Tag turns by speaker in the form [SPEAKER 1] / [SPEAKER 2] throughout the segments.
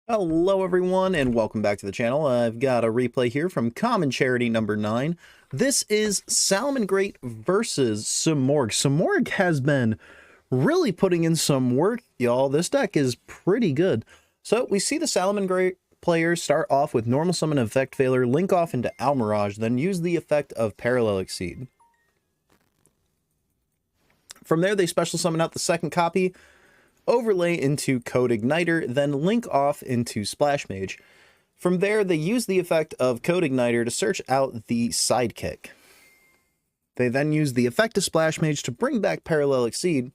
[SPEAKER 1] Hello everyone and welcome back to the channel. I've got a replay here from Common Charity number 9. This is Salamangreat versus Simorgh. Simorgh has been really putting in some work, y'all. This deck is pretty good. So we see the Salamangreat players start off with normal summon effect failure, link off into Almirage, then use the effect of Parallel Exceed. From there they special summon out the second copy, overlay into Code Igniter, then link off into Splash Mage. From there, they use the effect of Code Igniter to search out the Sidekick. They then use the effect of Splash Mage to bring back Parallel Exceed,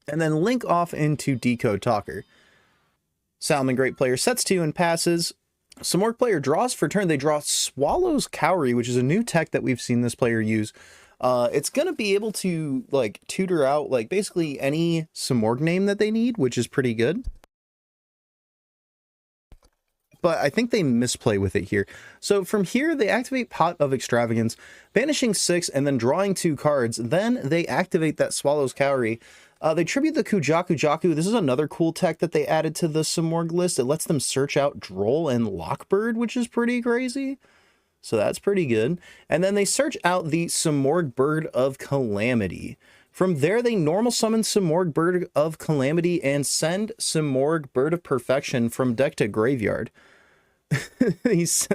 [SPEAKER 1] and then link off into Decode Talker. Salamangreat player sets 2 and passes. Simorgh player draws for turn. They draw Swallow's Cowrie, which is a new tech that we've seen this player use. It's going to be able to, like, tutor out, like, basically any Simorgh name that they need, which is pretty good. But I think they misplay with it here. So from here, they activate Pot of Extravagance, banishing 6 and then drawing 2 cards. Then they activate that Swallow's Cowrie. They tribute the Kujaku. This is another cool tech that they added to the Simorgh list. It lets them search out Droll and Lockbird, which is pretty crazy. So that's pretty good. And then they search out the Simorgh Bird of Calamity. From there, they normal summon Simorgh Bird of Calamity and send Simorgh Bird of Perfection from deck to graveyard.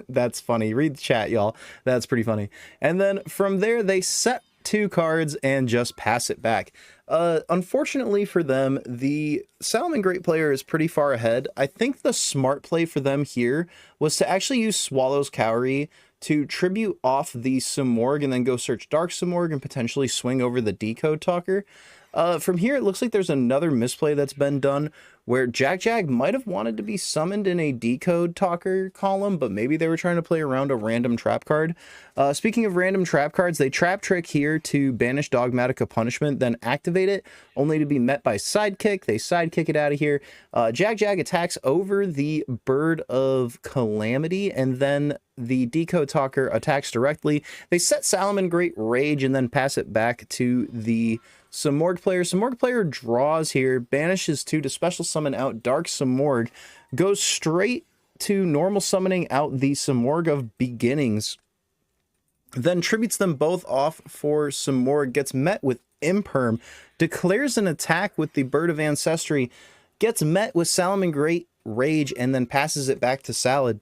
[SPEAKER 1] That's funny. Read the chat, y'all. That's pretty funny. And then from there, they set 2 cards and just pass it back. Unfortunately for them, the Salamangreat player is pretty far ahead. I think the smart play for them here was to actually use Swallow's Cowrie to tribute off the Simorgh and then go search Dark Simorgh and potentially swing over the Decode Talker. From here, it looks like there's another misplay that's been done where Jag might have wanted to be summoned in a Decode Talker column, but maybe they were trying to play around a random trap card. Speaking of random trap cards, they trap trick here to banish Dogmatica Punishment, then activate it, only to be met by Sidekick. They Sidekick it out of here. Jag attacks over the Bird of Calamity, and then the Decode Talker attacks directly. They set Salamangreat Rage and then pass it back to the Simorgh player. Simorgh player draws here, banishes 2 to special summon out Dark Simorgh, goes straight to normal summoning out the Simorgh of Beginnings, then tributes them both off for Simorgh, gets met with Imperm, declares an attack with the Bird of Ancestry, gets met with Salamangreat Rage, and then passes it back to Salad.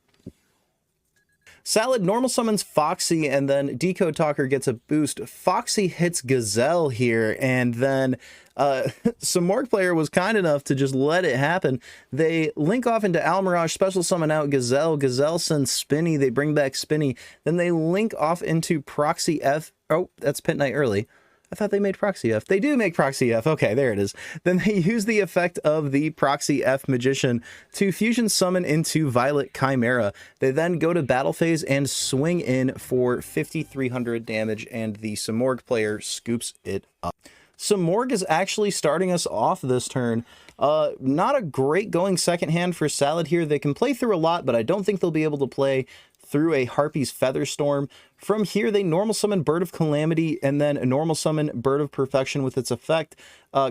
[SPEAKER 1] Salad normal summons Foxy, and then Decode Talker gets a boost. Foxy hits Gazelle here, and then Simorgh player was kind enough to just let it happen. They link off into Almirage, special summon out Gazelle. Gazelle sends Spinny. They bring back Spinny. Then they link off into Proxy F. Oh, that's Pit Knight early. I thought they made Proxy F. They do make Proxy F. Okay, there it is. Then they use the effect of the Proxy F Magician to fusion summon into Violet Chimera. They then go to battle phase and swing in for 5,300 damage, and the Simorgh player scoops it up. Simorgh is actually starting us off this turn. Not a great going second hand for Salad here. They can play through a lot, but I don't think they'll be able to play through a Harpy's Featherstorm. From here, they normal summon Bird of Calamity and then a normal summon Bird of Perfection with its effect.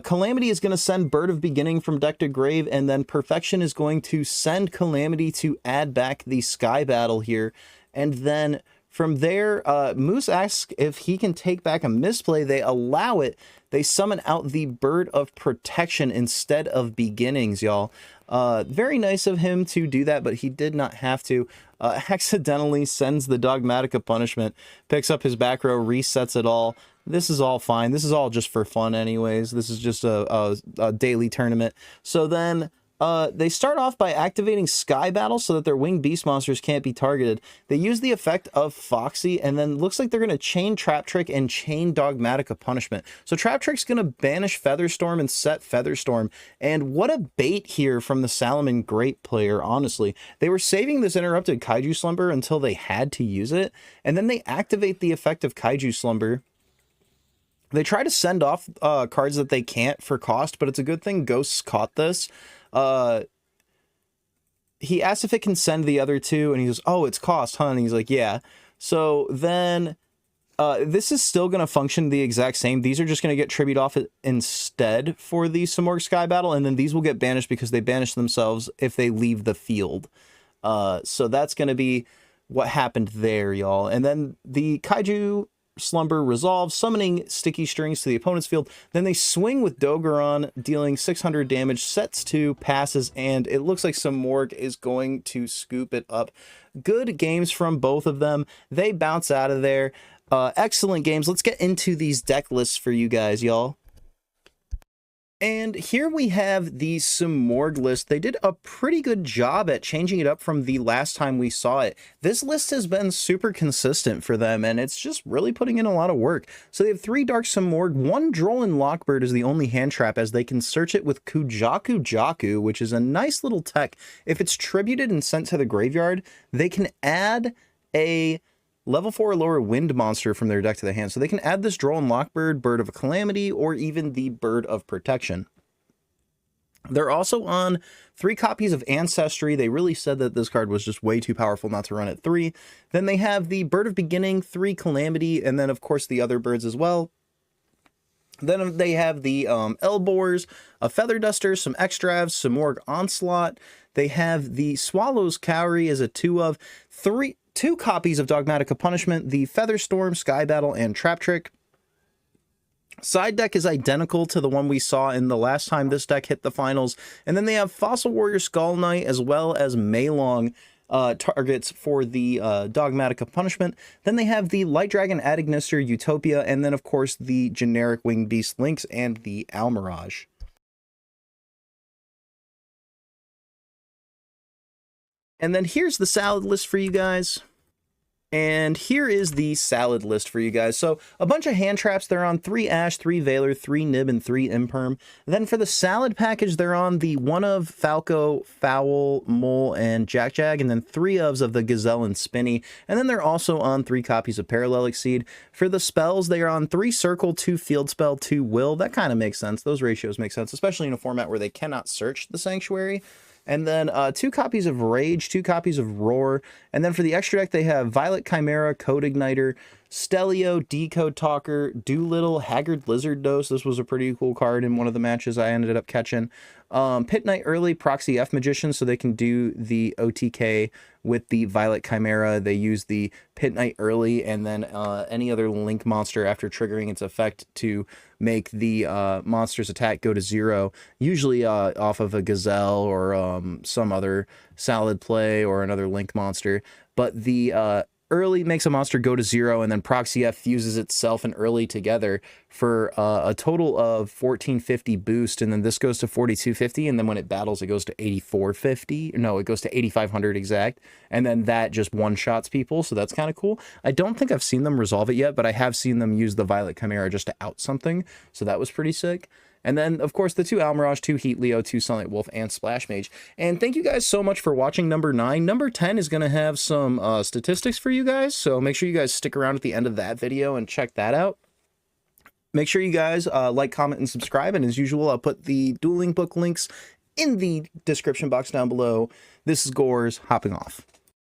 [SPEAKER 1] Calamity is going to send Bird of Beginning from deck to grave, and then Perfection is going to send Calamity to add back the Sky Battle here. And then from there, Moose asks if he can take back a misplay. They allow it. They summon out the Bird of Protection instead of Beginnings, y'all. Very nice of him to do that, but he did not have to. Accidentally sends the Dogmatica Punishment, picks up his back row, resets it all. This is all fine. This is all just for fun anyways. This is just a daily tournament. So then they start off by activating Sky Battle so that their winged beast monsters can't be targeted. They use the effect of Foxy, and then looks like they're going to chain Trap Trick and chain Dogmatica Punishment. So Trap Trick's going to banish Featherstorm and set Featherstorm. And what a bait here from the Salamangreat player, honestly. They were saving this interrupted Kaiju Slumber until they had to use it, and then they activate the effect of Kaiju Slumber. They try to send off cards that they can't for cost, but it's a good thing Ghosts caught this. He asks if it can send the other 2, and he goes, oh, it's cost, huh? And he's like, yeah. So then this is still going to function the exact same. These are just going to get tribute off instead for the Simorgh Sky Battle, and then these will get banished because they banish themselves if they leave the field. So that's going to be what happened there, y'all. And then the Kaiju Slumber resolves, summoning sticky strings to the opponent's field. Then they swing with Dogoron, dealing 600 damage, sets 2, passes, and it looks like Simorgh is going to scoop it up. Good games from both of them. They bounce out of there. Excellent games. Let's get into these deck lists for you guys, y'all. And here we have the Simorgh list. They did a pretty good job at changing it up from the last time we saw it. This list has been super consistent for them, and it's just really putting in a lot of work. So they have 3 Dark Simorgh, 1 Drollin Lockbird is the only hand trap, as they can search it with Kujaku Jaku, which is a nice little tech. If it's tributed and sent to the graveyard, they can add a level 4 or lower wind monster from their deck to the hand. So they can add this Drollin Lockbird, Bird of Calamity, or even the Bird of Protection. They're also on 3 copies of Ancestry. They really said that this card was just way too powerful not to run at 3. Then they have the Bird of Beginning, 3 Calamity, and then of course the other birds as well. Then they have the Elbors, a Feather Duster, some Extravs, Simorgh Onslaught. They have the Swallow's Cowrie as a 2 of 2 copies of Dogmatica Punishment, the Featherstorm, Sky Battle, and Trap Trick. Side deck is identical to the one we saw in the last time this deck hit the finals. And then they have Fossil Warrior Skull Knight as well as Maelong targets for the Dogmatica Punishment. Then they have the Light Dragon Adignister Utopia, and then of course the generic Winged Beast Lynx and the Almirage. And then here's the salad list for you guys. And here is the salad list for you guys. So a bunch of hand traps. They're on 3 Ash, 3 Valor, 3 Nib, and 3 Imperm. Then for the salad package, they're on the 1 of Falco, Fowl, Mole, and Jack Jag, and then 3 ofs of the Gazelle and Spinny. And then they're also on 3 copies of Parallel Exceed. For the spells, they are on 3 Circle, 2 Field Spell, 2 Will. That kind of makes sense. Those ratios make sense, especially in a format where they cannot search the Sanctuary. And then 2 copies of Rage, 2 copies of Roar. And then for the extra deck, they have Violet Chimera, Code Igniter, Stelio, Decode Talker, Doolittle, Haggard Lizard Dose. This was a pretty cool card in one of the matches I ended up catching. Pit Knight early, Proxy F Magician, so they can do the OTK with the Violet Chimera. They use the Pit Knight early, and then any other Link monster after triggering its effect to make the monster's attack go to 0, usually off of a Gazelle or some other salad play or another Link monster. But the early makes a monster go to 0, and then Proxy F fuses itself and early together for a total of 1450 boost, and then this goes to 4250, and then when it battles, it goes to 8450. No, it goes to 8500 exact, and then that just one-shots people, so that's kind of cool. I don't think I've seen them resolve it yet, but I have seen them use the Violet Chimera just to out something, so that was pretty sick. And then, of course, the 2 Almirage, 2 Heat Leo, 2 Sunlight Wolf, and Splash Mage. And thank you guys so much for watching number 9. Number 10 is going to have some statistics for you guys, so make sure you guys stick around at the end of that video and check that out. Make sure you guys like, comment, and subscribe. And as usual, I'll put the dueling book links in the description box down below. This is Gores, hopping off.